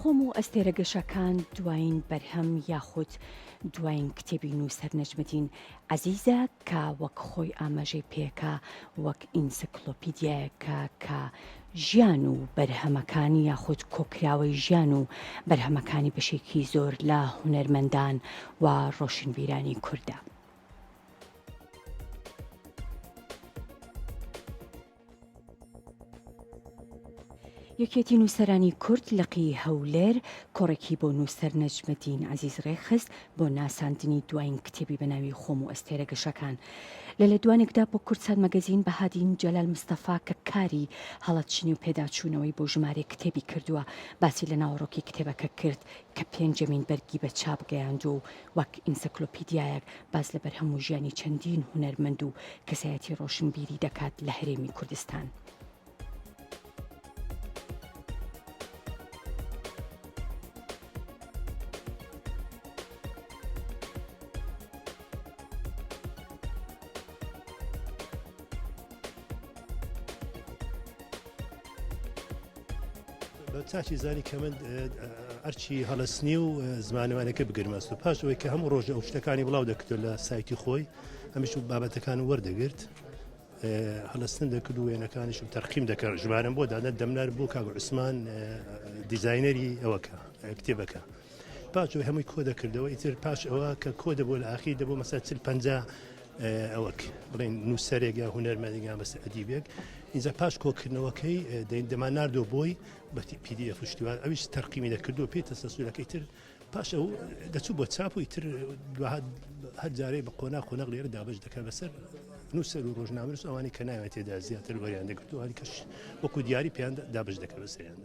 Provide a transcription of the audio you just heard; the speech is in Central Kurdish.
خۆم و ئەستێرە گەشەکان دوایین بەرهەم یاخود دوایین کتێبی نووسەر نەجمەدین عەزیزە کە وەک خۆی ئاماژەی پێکا وەک ئینسیکلۆپیدیایەکە کە ژیان و بەرهەمەکانی یاخود کۆکراوەی ژیان و بەرهەمەکانی بەشێکی زۆر لە هونەرمەندان و ڕۆشنبیرانی کوردە. یەکێتی نووسەرانی کورد لەقی هەولێر کۆڕێکی بۆ نووسەر نەجمەدین عەزیز ڕێخست بۆ ناساندنی دوایین کتێبی بەناوی خۆم و ئەستێرە گەشەکان. لە لەدوانێکدا بۆ کورتسات مەگەزین بەهادین جەلال مستەفا کە کاری هەڵەتشینی و پێداچوونەوەی بۆ ژمارە کتێبی کردووە باسی لە ناوەڕۆکی کتێبەکە کرد کە پێنجەمین بەرگی بە چاپ گەیاند و وەک ئینسیکلۆپیدیایەک باز لە بەرهەم و ژیانی چەندین هونەرمەند و کەسایەتی ڕۆشنبیری دەکات لە هەرێمی کوردستان. چاچی زانی کە من ئەرچی هەڵەستنی و زمانەوانەکە بگرمەست و پاش ئەوەی کە هەموو ڕۆژە ئەو شتەکانی بڵاو دەکردو لە سایتی خۆی هەمیش و بابەتەکان وەردەگرت هەڵەستن دەکرد و وێنەکانیش و تەرخیم دەکرد ژمارەم بۆ دادە دەمنار بوو کاک عوسمان دیزاینەری ئەوەکە کتێبەکە پاش هەمووی کۆ دەکردەوە ئیتر پاش ئەوە کە کۆ دەبوو لە ئاخیر دەبوو مەسەلا 40-50 ئەوەک بڵێن نووسەرێک یا هونەرمەندێک بەس ئەدیبێک اینجا پاش کۆکردنەوەکەی دەمان ناردۆ بۆی بە PDF شتیوان ئەویش تەرقیمی دەکردو پێی تەسەسوولەکەی تر پاش ئەو دەچوو بۆ چاپ و ئیتر هەر جارەی بە قۆناق لێرە دابش دەکات بەسەر نووسەر و ڕۆژنامەنووس ئەوانی کە ناوێت تێدا زیاتر وەریان دەگرت و هەری کەش وەکو دیاری پێیان دابش دەکات بەسەریان.